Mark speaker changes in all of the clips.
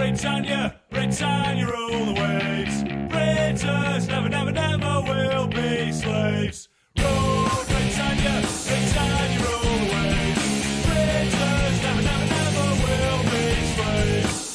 Speaker 1: Britannia, Britannia rule the waves. Britons never, never, never will be slaves. Rule Britannia, Britannia rule the waves. Britons never, never, never will be slaves.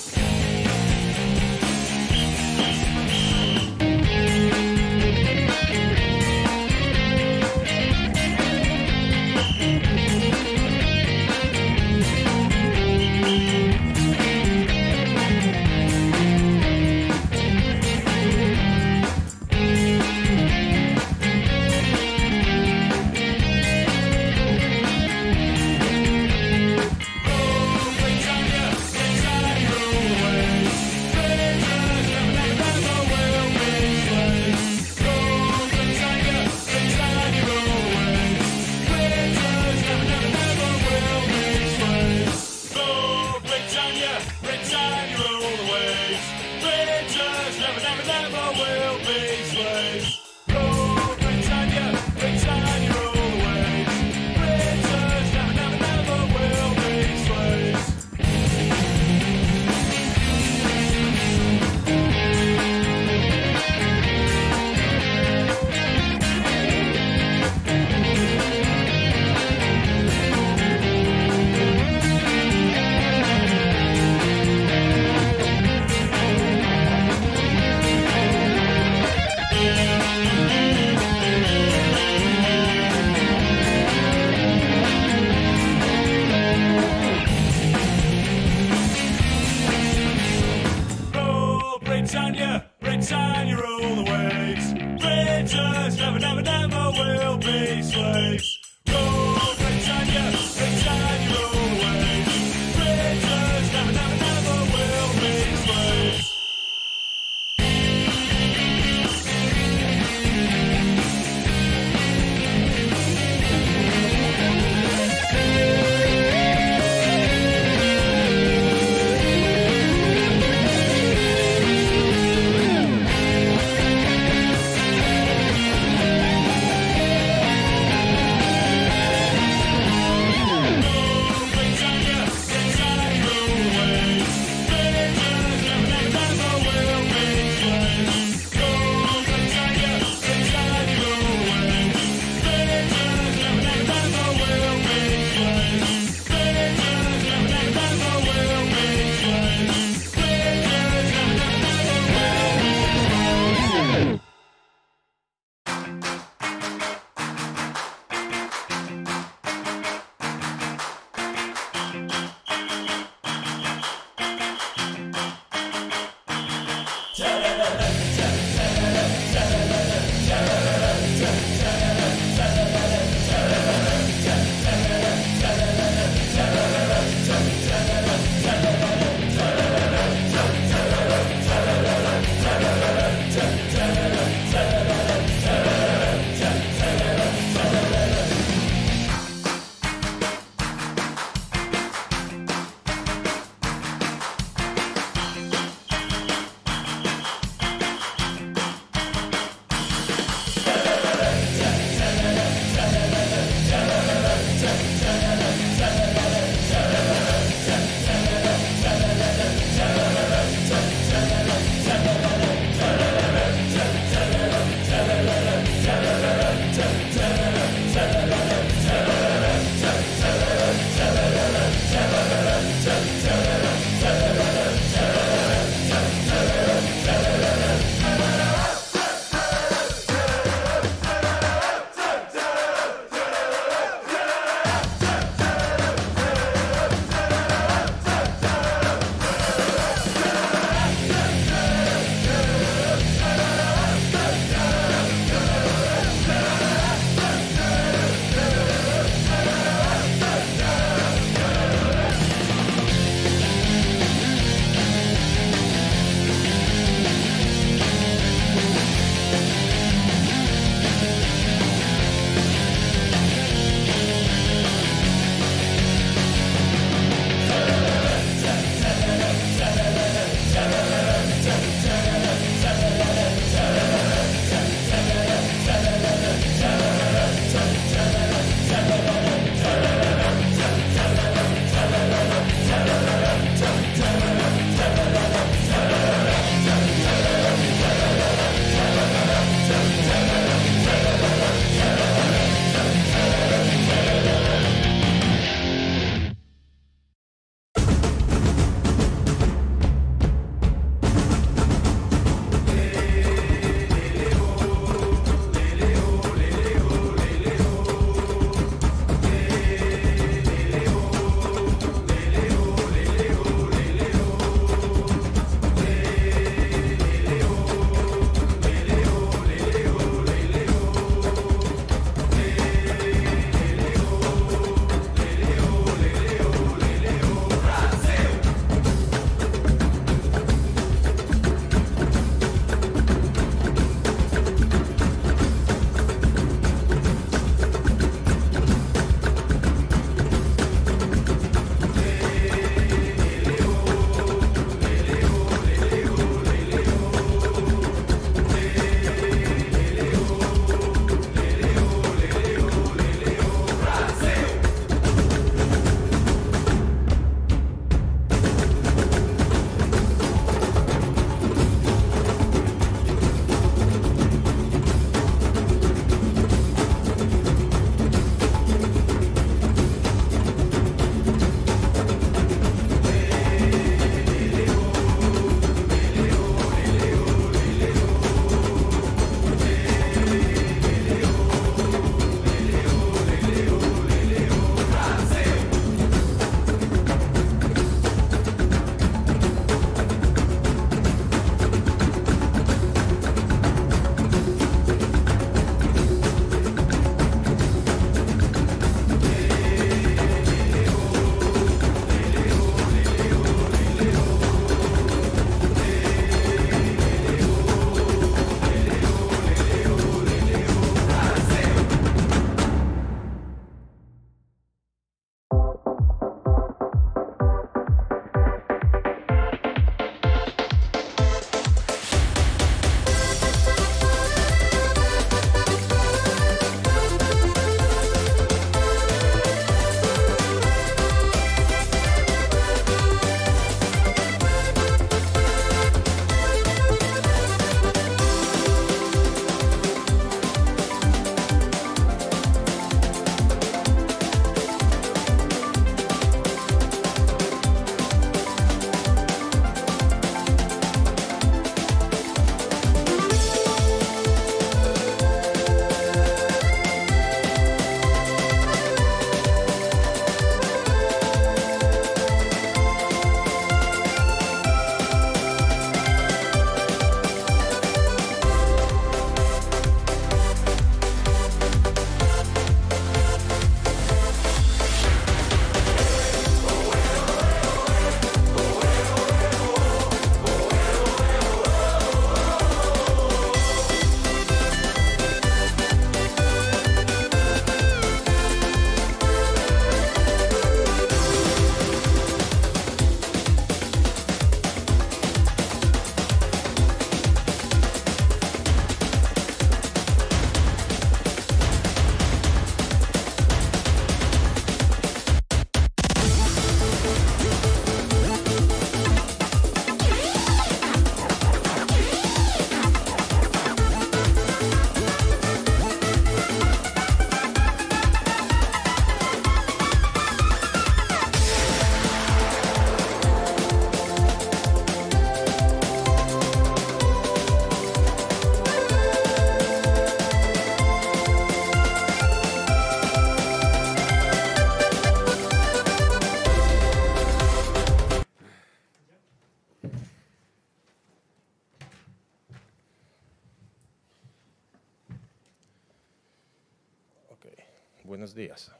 Speaker 2: Buenos días.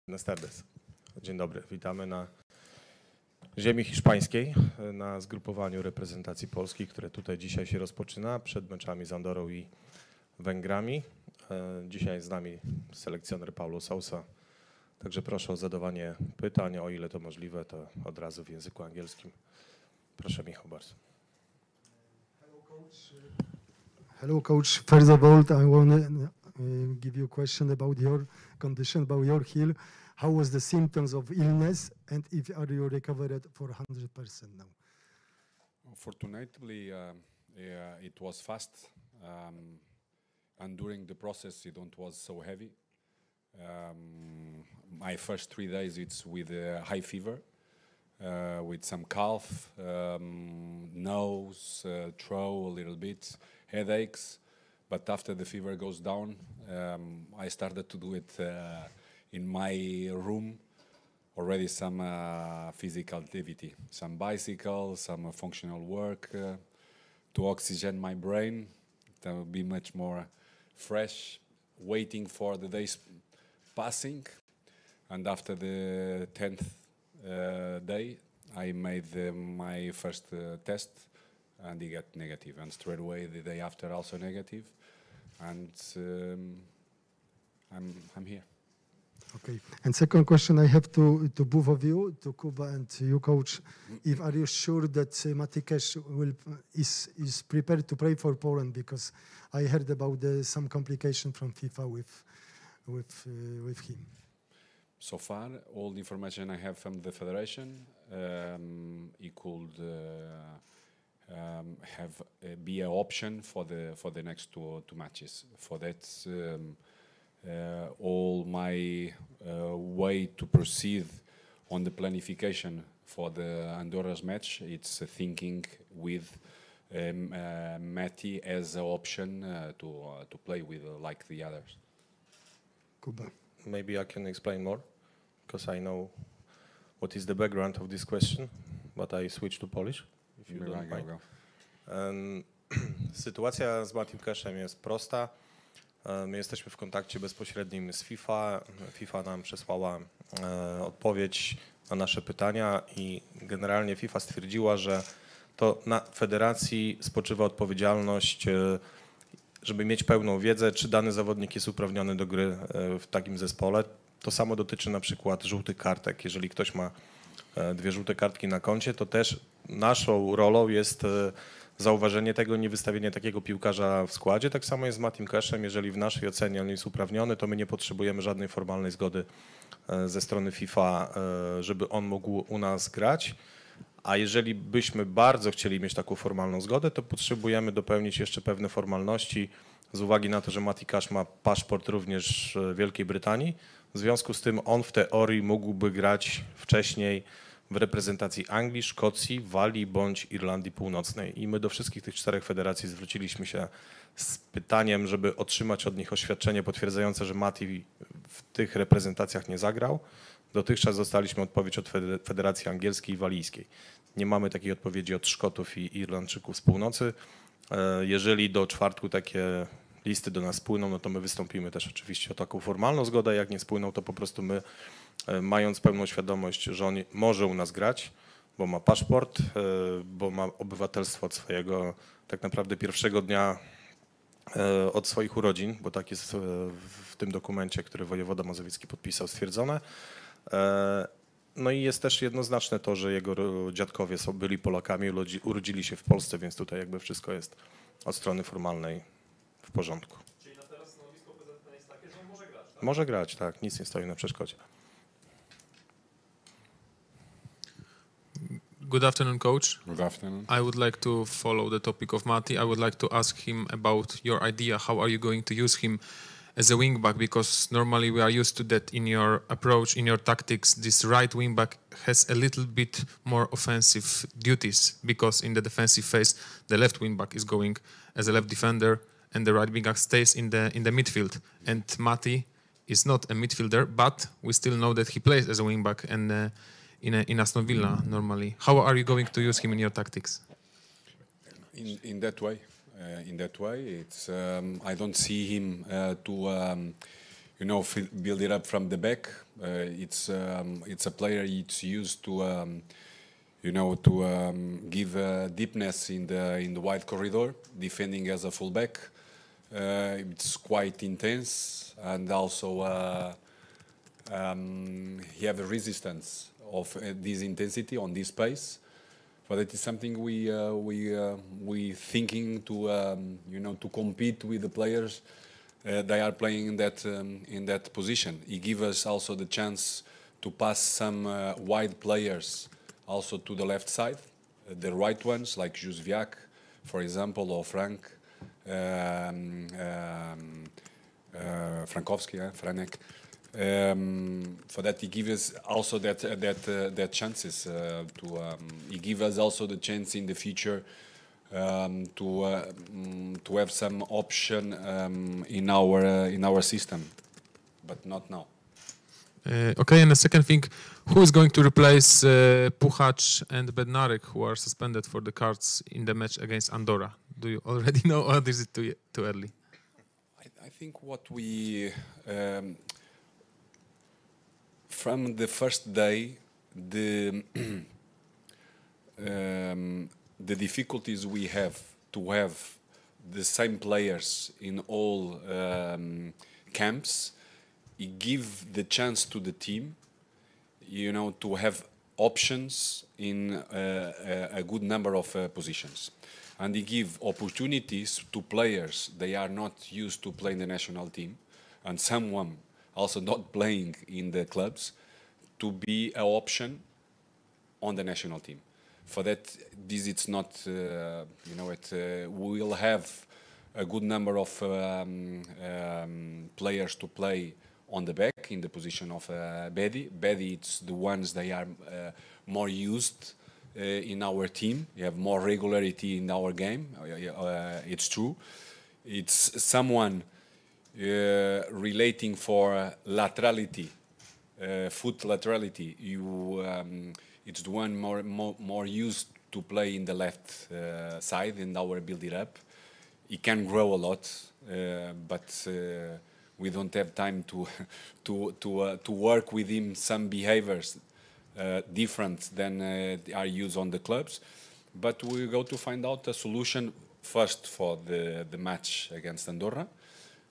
Speaker 2: Buenas tardes. Dzień dobry. Witamy na ziemi hiszpańskiej, na zgrupowaniu reprezentacji Polski, które tutaj dzisiaj się rozpoczyna przed meczami z Andorą i Węgrami. Dzisiaj z nami selekcjoner Paulo Sousa. Także proszę o zadawanie pytań, o ile to możliwe, to od razu w języku angielskim. Proszę, Michał, bardzo.
Speaker 3: Hello, coach. First of all, I want to give you a question about your condition, about your heel. How was the symptoms of illness, and if are you recovered for 100% now?
Speaker 4: Fortunately, it was fast, and during the process, it was so heavy. My first 3 days, it's with high fever, with some cough, nose, throat a little bit, headaches. But after the fever goes down, I started to do it in my room. Already some physical activity, some bicycle, some functional work to oxygen my brain, to be much more fresh, waiting for the days passing. And after the 10th day, I made my first test, and it got negative. And straight away, the day after, also negative. And I'm here.
Speaker 3: Okay. And second question I have to both of you, to Kuba and you, coach. If are you sure that Matikash is prepared to play for Poland? Because I heard about some complication from FIFA with him.
Speaker 4: So far, all the information I have from the federation, he could be an option for the next two matches. For that, all my way to proceed on the planification for the Andorra's match, it's thinking with Mati as an option to play with like the others.
Speaker 3: Kuba.
Speaker 2: Maybe I can explain more, because I know what is the background of this question, but I switch to Polish, if you don't mind. Sytuacja z Matikaszem jest prosta. My jesteśmy w kontakcie bezpośrednim z FIFA. FIFA nam przesłała odpowiedź na nasze pytania i generalnie FIFA stwierdziła, że to na federacji spoczywa odpowiedzialność, żeby mieć pełną wiedzę, czy dany zawodnik jest uprawniony do gry w takim zespole. To samo dotyczy na przykład żółtych kartek. Jeżeli ktoś ma 2 żółte kartki na koncie, to też naszą rolą jest zauważenie tego, nie wystawienie takiego piłkarza w składzie. Tak samo jest z Matim Keszem. Jeżeli w naszej ocenie on jest uprawniony, to my nie potrzebujemy żadnej formalnej zgody ze strony FIFA, żeby on mógł u nas grać. A jeżeli byśmy bardzo chcieli mieć taką formalną zgodę, to potrzebujemy dopełnić jeszcze pewne formalności z uwagi na to, że Mati Cash ma paszport również w Wielkiej Brytanii. W związku z tym on w teorii mógłby grać wcześniej w reprezentacji Anglii, Szkocji, Walii bądź Irlandii Północnej. I my do wszystkich tych 4 federacji zwróciliśmy się z pytaniem, żeby otrzymać od nich oświadczenie potwierdzające, że Mati w tych reprezentacjach nie zagrał. Dotychczas dostaliśmy odpowiedź od Federacji Angielskiej i Walijskiej. Nie mamy takiej odpowiedzi od Szkotów i Irlandczyków z północy. Jeżeli do czwartku takie listy do nas spłyną, no to my wystąpimy też oczywiście o taką formalną zgodę. Jak nie spłyną, to po prostu my, mając pełną świadomość, że on może u nas grać, bo ma paszport, bo ma obywatelstwo od swojego tak naprawdę pierwszego dnia od swoich urodzin, bo tak jest w tym dokumencie, który wojewoda mazowiecki podpisał, stwierdzone. No i jest też jednoznaczne to, że jego dziadkowie byli Polakami, urodzili się w Polsce, więc tutaj jakby wszystko jest od strony formalnej w porządku.
Speaker 1: Czyli na teraz stanowisko prezydenta jest takie, że on może grać, tak?
Speaker 2: Może grać, tak, nic nie stoi na przeszkodzie.
Speaker 5: Good afternoon, coach.
Speaker 4: Good afternoon.
Speaker 5: I would like to follow the topic of Mati. I would like to ask him about your idea. How are you going to use him as a wing-back? Because normally we are used to that in your approach, in your tactics. This right wing-back has a little bit more offensive duties, because in the defensive phase, the left wing-back is going as a left defender, and the right wing-back stays in the midfield. And Mati is not a midfielder, but we still know that he plays as a wing-back and in Aston Villa normally. How are you going to use him in your tactics?
Speaker 4: In that way, in that way. It's I don't see him to build it up from the back. It's a player it's used to give deepness in the wide corridor, defending as a fullback. It's quite intense, and also he have a resistance of this intensity on this pace. But it is something we thinking to to compete with the players. They are playing in that position. He gives us also the chance to pass some wide players also to the left side, the right ones like ЖYWO, for example, or Franek. For that, he gives us also that chances he gives us also the chance in the future to have some option in our system, but not now.
Speaker 5: Okay, and the second thing, who is going to replace Puchacz and Bednarek, who are suspended for the cards in the match against Andorra? Do you already know, or is it too early?
Speaker 4: I think what we from the first day, the difficulties we have to have the same players in all camps, it give the chance to the team, to have options in a good number of positions, and it give opportunities to players they are not used to play in the national team, and someone also not playing in the clubs, to be an option on the national team. For that, it's not, we will have a good number of players to play on the back in the position of Bedi. Bedi, it's the ones they are more used in our team. You have more regularity in our game. It's true. It's someone relating for laterality, foot laterality. It's the one more used to play in the left side in our build-it up. He can grow a lot, but we don't have time to work with him some behaviors different than are used on the clubs. But we go to find out a solution first for the match against Andorra,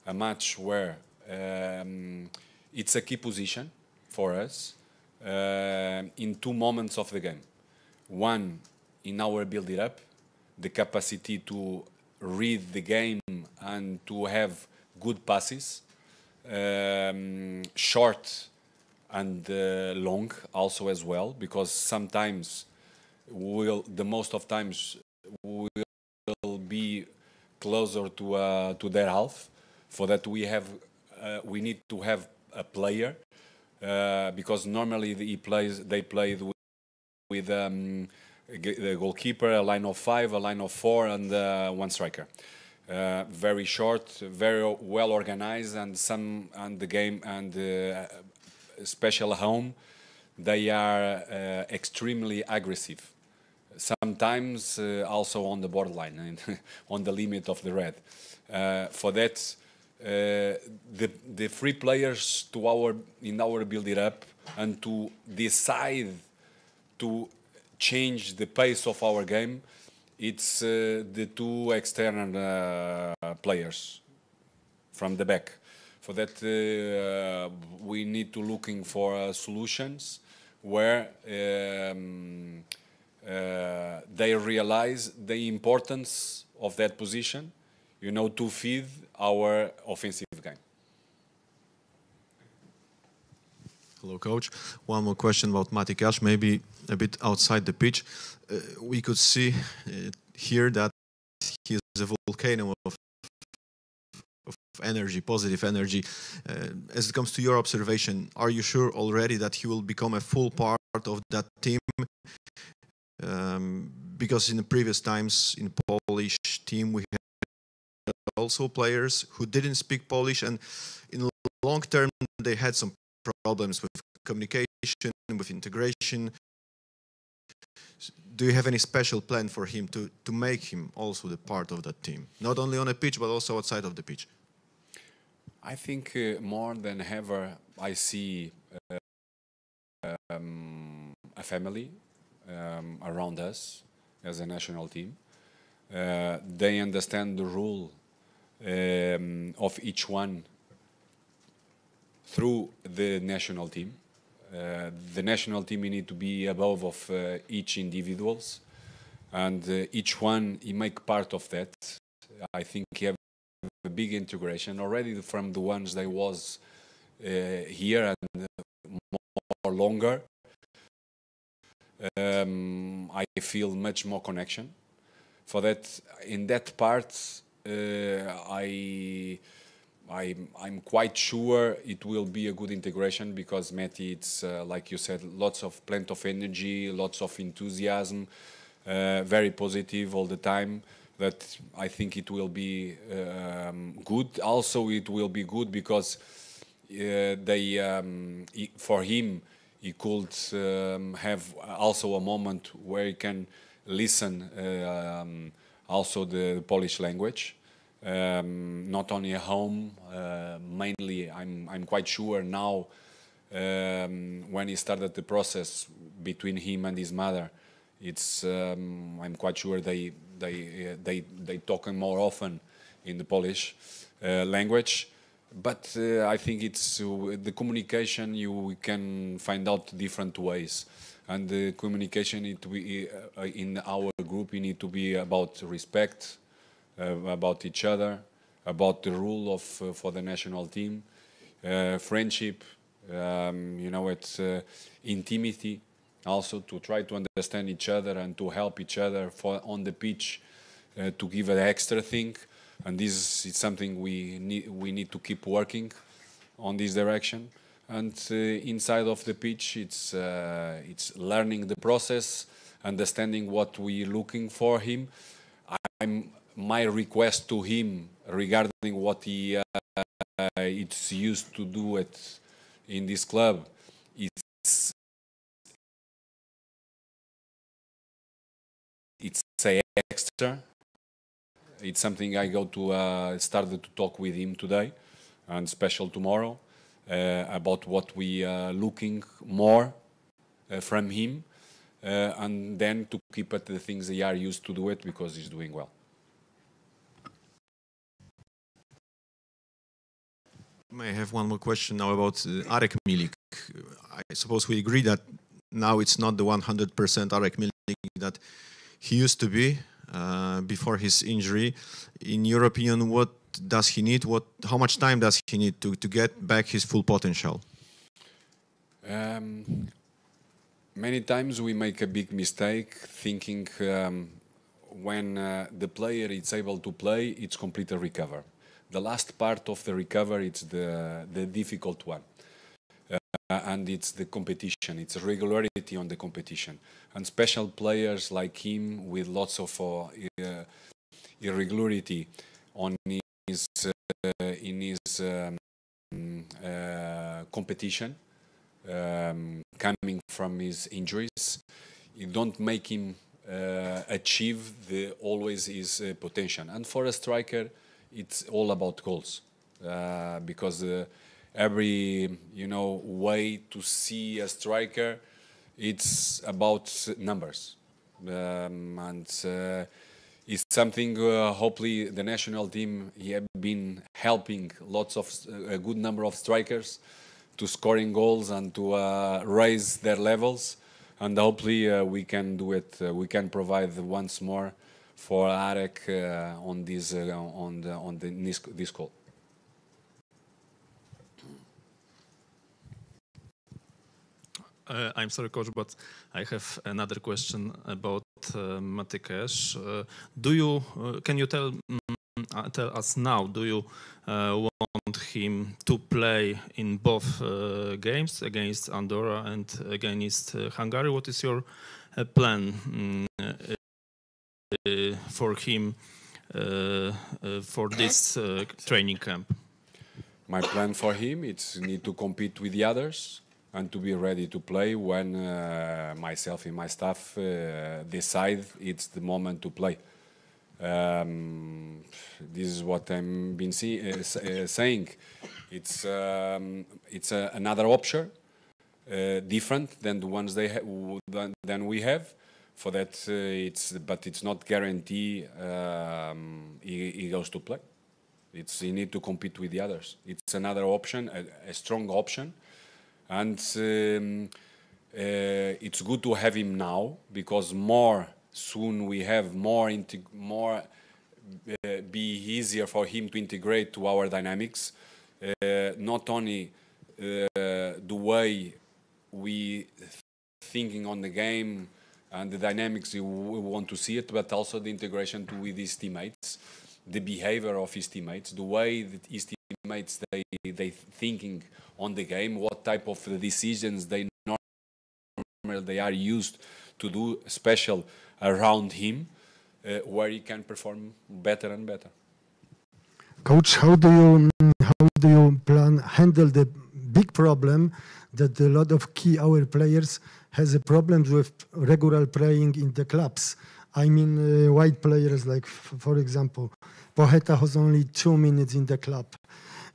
Speaker 4: a match where it's a key position for us in two moments of the game. One, in our build-it-up, the capacity to read the game and to have good passes, short and long also as well, because sometimes the most of times we will be closer to their half. For that we need to have a player, because normally they play with the goalkeeper, a line of 5, a line of 4, and one striker. Very short, very well organized, and the game and special home, they are extremely aggressive. Sometimes also on the borderline and on the limit of the red. For that, the three players in our build-it-up and to decide to change the pace of our game, it's the two external players from the back. For that, we need to looking for solutions where they realize the importance of that position, to feed our offensive game.
Speaker 6: Hello, coach. One more question about Mati Cash, maybe a bit outside the pitch. We could see here that he is a volcano of energy, positive energy. As it comes to your observation, are you sure already that he will become a full part of that team? Because in the previous times in the Polish team we had also players who didn't speak Polish, and in the long term they had some problems with communication, with integration. do you have any special plan for him to make him also the part of that team, not only on a pitch but also outside of the pitch?
Speaker 4: I think more than ever, I see a family around us as a national team. They understand the role of each one through the national team. The national team need to be above of each individuals, and each one he make part of that. I think he have a big integration already from the ones that was here and more longer. I feel much more connection. For that, in that part, I'm quite sure it will be a good integration, because Matty, it's like you said, plenty of energy, lots of enthusiasm, very positive all the time. That I think it will be good. Also, it will be good because for him, he could have also a moment where he can listen also the Polish language. Not only at home, mainly I'm quite sure now when he started the process between him and his mother, it's I'm quite sure they talk more often in the Polish language. But I think it's the communication you can find out different ways, and the communication in our group you need to be about respect, about each other, about the rule of for the national team, friendship, you know, it's intimacy, also to try to understand each other and to help each other on the pitch, to give an extra thing, and this is something we need to keep working on this direction. And inside of the pitch, it's learning the process, understanding what we're looking for him. My request to him regarding what he it's used to do in this club, it's extra. It's something I started to talk with him today, and special tomorrow, about what we are looking more from him, and then to keep at the things they are used to do it, because he's doing well.
Speaker 6: May I have one more question now about Arek Milik? I suppose we agree that now it's not the 100% Arek Milik that he used to be before his injury. In your opinion, what does he need? How much time does he need to get back his full potential?
Speaker 4: Many times we make a big mistake thinking when the player is able to play, it's completely recover. The last part of the recovery, it's the difficult one. And it's the competition, it's regularity on the competition. And special players like him with lots of irregularity on his competition, coming from his injuries, it don't make him achieve always his potential. And for a striker, it's all about goals, because every way to see a striker, it's about numbers, and it's something hopefully the national team have been helping a good number of strikers to scoring goals and to raise their levels, and hopefully we can do it. We can provide once more for Arek on this call.
Speaker 5: I'm sorry, coach, but I have another question about Matykasz. Can you tell us now? Do you want him to play in both games, against Andorra and against Hungary? What is your plan for him for this training camp?
Speaker 4: My plan for him is need to compete with the others and to be ready to play when myself and my staff decide it's the moment to play. This is what I'm been saying. It's another option, different than the ones than we have. For that, but it's not guarantee he goes to play. You need to compete with the others. It's another option, a strong option, and it's good to have him now because soon we have be easier for him to integrate to our dynamics. Not only the way we thinking on the game and the dynamics we want to see it, but also the integration with his teammates, the behavior of his teammates, the way that his teammates they thinking on the game, what type of decisions they are used to do special around him, where he can perform better and better.
Speaker 3: Coach, how do you handle the big problem that a lot of our players has a problem with regular playing in the clubs? I mean, white players like, for example, Pocheta has only 2 minutes in the club.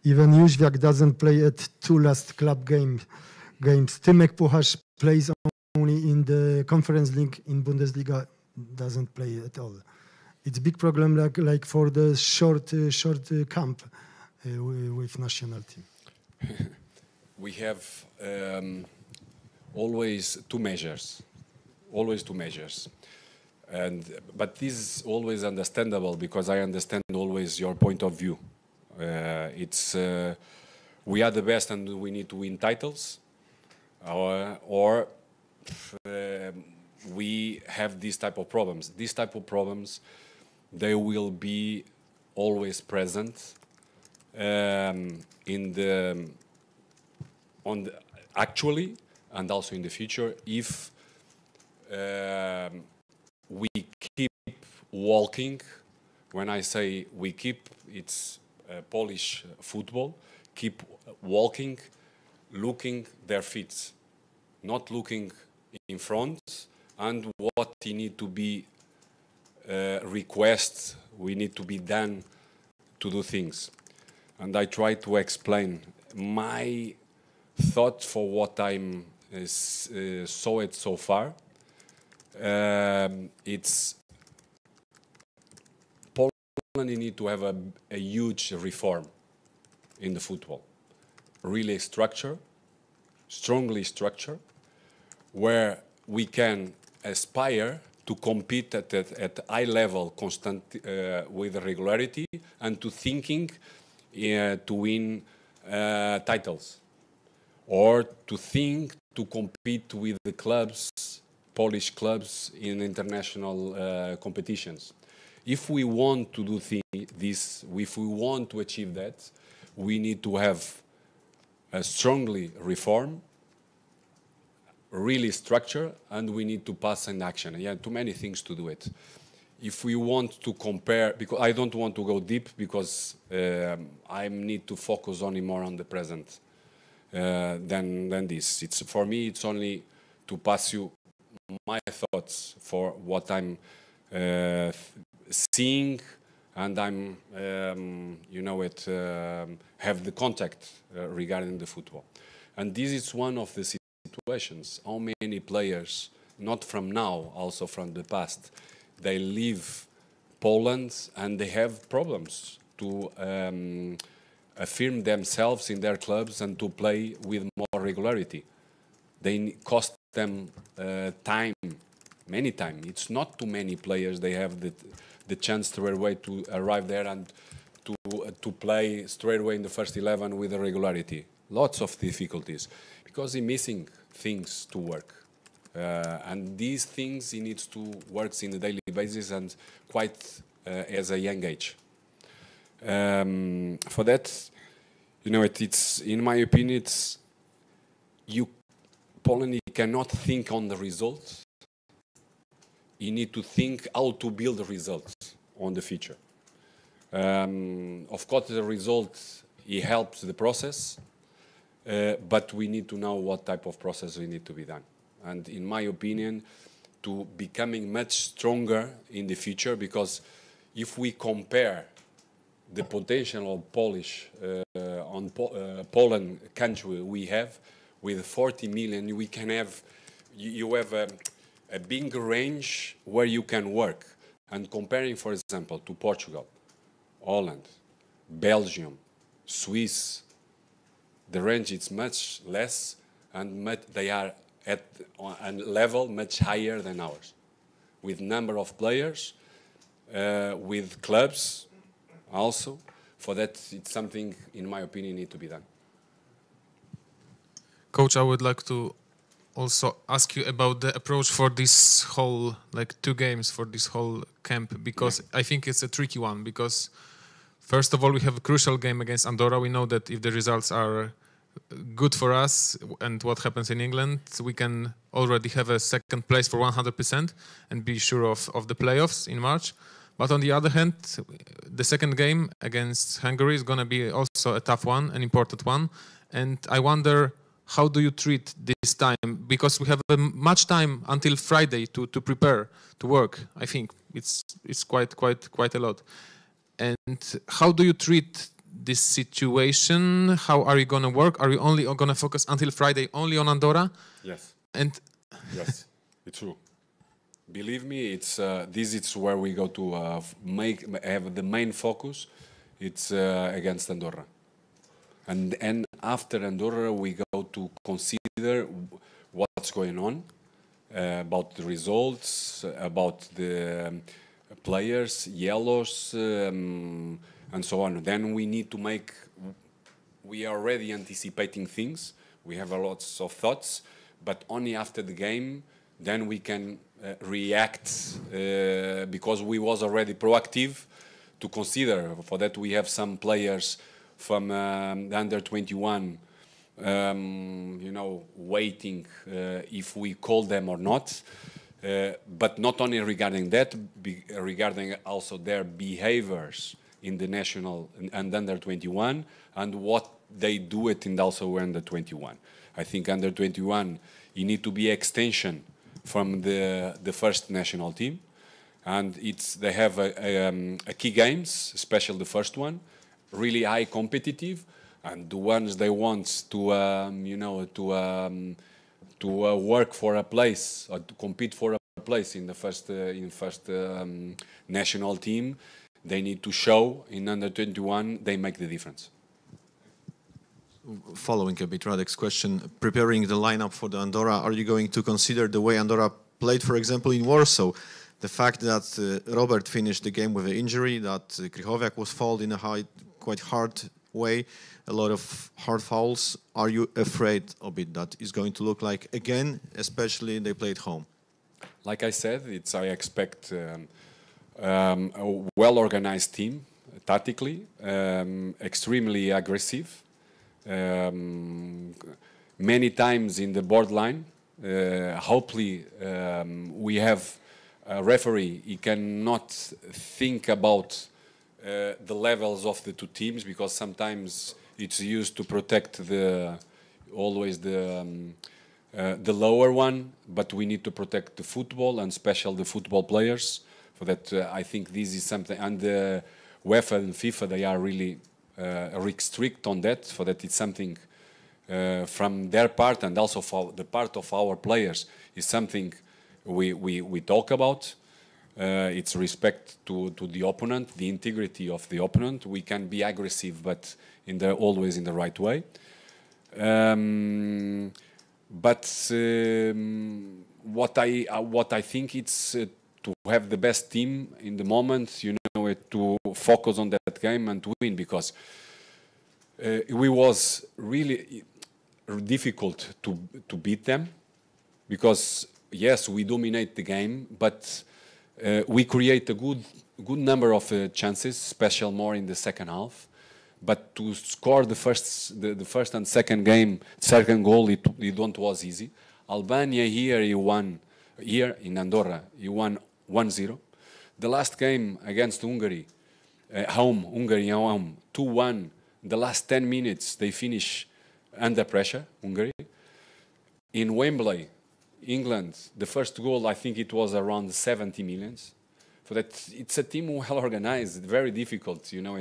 Speaker 3: Even jourdźWiak doesn't play at 2 last club games. Tymek Puchasz plays only in the Conference League in Bundesliga, doesn't play at all. It's a big problem like for the short camp with national team.
Speaker 4: We have always two measures. But this is always understandable because I understand always your point of view. We are the best and we need to win titles, or we have these type of problems. These type of problems, they will be always present actually and also in the future if we keep walking. When I say we keep, it's Polish football. Keep walking, looking their feet, not looking in front, and what he need to be requests we need to be done to do things. And I try to explain my thought for what I'm saw it so far. It's Poland need to have a huge reform in the football. Really strongly structure, where we can aspire to compete at high level, constant with regularity, and to thinking to win titles, or to think to compete with the clubs, Polish clubs in international competitions. If we want to do this, if we want to achieve that, we need to have a strongly reform, really structure, and we need to pass an action. Yeah, too many things to do it. If we want to compare, because I don't want to go deep, because I need to focus only more on the present than this. For me, it's only to pass you my thoughts for what I'm seeing, and I'm, have the contact regarding the football. And this is one of the situations. How many players, not from now, also from the past, they leave Poland and they have problems to affirm themselves in their clubs and to play with more regularity. They cost them time, many time. It's not too many players they have the chance straight away to arrive there and to play straight away in the first 11 with a regularity. Lots of difficulties because he's missing things to work. And these things he needs to work on a daily basis and quite as a young age. For that, it's in my opinion, Poland cannot think on the results. You need to think how to build the results on the future. Of course, the result helps the process, but we need to know what type of process we need to be done. And in my opinion, to becoming much stronger in the future, because if we compare the potential of Poland country we have with 40 million, we can have, you have a big range where you can work. And comparing, for example, to Portugal, Holland, Belgium, Swiss, the range is much less, and they are at a level much higher than ours, with number of players, with clubs also. For that, it's something, in my opinion, need to be done.
Speaker 5: Coach, I would like to also ask you about the approach for this whole, like 2 games for this whole camp, because I think it's a tricky one, because first of all, we have a crucial game against Andorra. We know that if the results are good for us and what happens in England, we can already have a second place for 100% and be sure of the playoffs in March. But on the other hand, the second game against Hungary is going to be also a tough one, an important one. And I wonder, how do you treat this time? Because we have much time until Friday to prepare, to work. I think it's quite a lot. And how do you treat this situation? How are you going to work? Are you only going to focus until Friday only on Andorra?
Speaker 4: Yes.
Speaker 5: And
Speaker 4: yes, it's true. Believe me, it's this is where we go to have the main focus. It's against Andorra, and after Andorra we go to consider what's going on, about the results, about the players, yellows, and so on. Then we need to make. We are already anticipating things. We have a lots of thoughts, but only after the game, then we can react, because we was already proactive to consider. For that, we have some players from the under 21, you know, waiting if we call them or not. But not only regarding that, regarding also their behaviors in the national and under 21, and what they do it in also under 21. I think under 21, you need to be extension from the first national team, and they have a key games, especially the first one, really high competitive, and the ones they want to you know, to work for a place or to compete for a place in the first national team, they need to show in under 21 they make the difference.
Speaker 6: Following a bit Radek's question, preparing the lineup for the Andorra, are you going to consider the way Andorra played, for example, in Warsaw? The fact that Robert finished the game with an injury, that Krychowiak was fouled in a quite hard way, a lot of hard fouls. Are you afraid of it that is going to look like again, especially they played home?
Speaker 4: Like I said, I expect a well-organized team, tactically, extremely aggressive. Many times in the borderline. Hopefully we have a referee. He cannot think about the levels of the two teams, because sometimes it's used to protect always the lower one, but we need to protect the football, and especially the football players. For that, I think this is something, and the UEFA and FIFA, they are really strict on that. For that, it's something from their part, and also for the part of our players, is something we talk about. It's respect to the opponent, the integrity of the opponent. We can be aggressive, but always in the right way. But what I think it's to have the best team in the moment, you know, to focus on that game and to win, because it was really difficult to beat them, because yes, we dominate the game, but we create a good number of chances, especially more in the second half. But to score the first and second goal, it don't was easy. Albania here, he won. Here in Andorra, he won 1-0. The last game against Hungary, Hungary 2-1. The last 10 minutes, they finish under pressure, Hungary. In Wembley, England, the first goal, I think it was around 70 millions. So that it's a team well organized, very difficult, you know,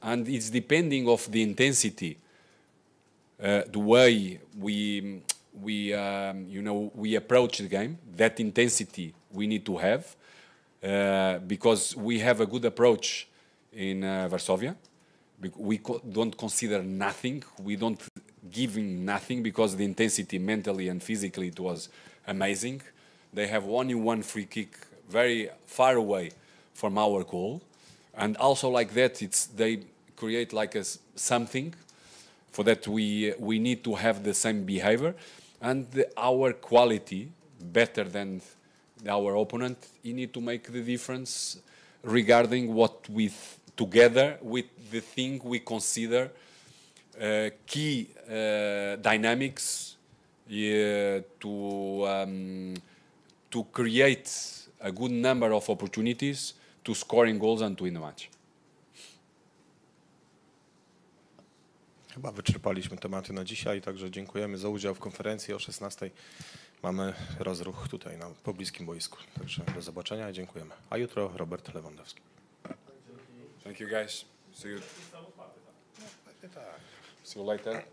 Speaker 4: and it's depending of the intensity, the way we approach the game. That intensity we need to have because we have a good approach in Varsovia. We don't consider nothing. We don't give him nothing because the intensity mentally and physically it was amazing. They have only one free kick very far away from our goal. And also like that, they create like something for that we need to have the same behavior. And our quality, better than our opponent, you need to make the difference regarding what together with the thing we consider key dynamics to create a good number of opportunities to scoring goals and to win the match.
Speaker 2: Chyba wyczerpaliśmy tematy na dzisiaj, także dziękujemy za udział w konferencji. O 16:00 mamy rozruch tutaj na pobliskim boisku. Także do zobaczenia i dziękujemy. A jutro Robert Lewandowski.
Speaker 4: Thank you guys. See you later.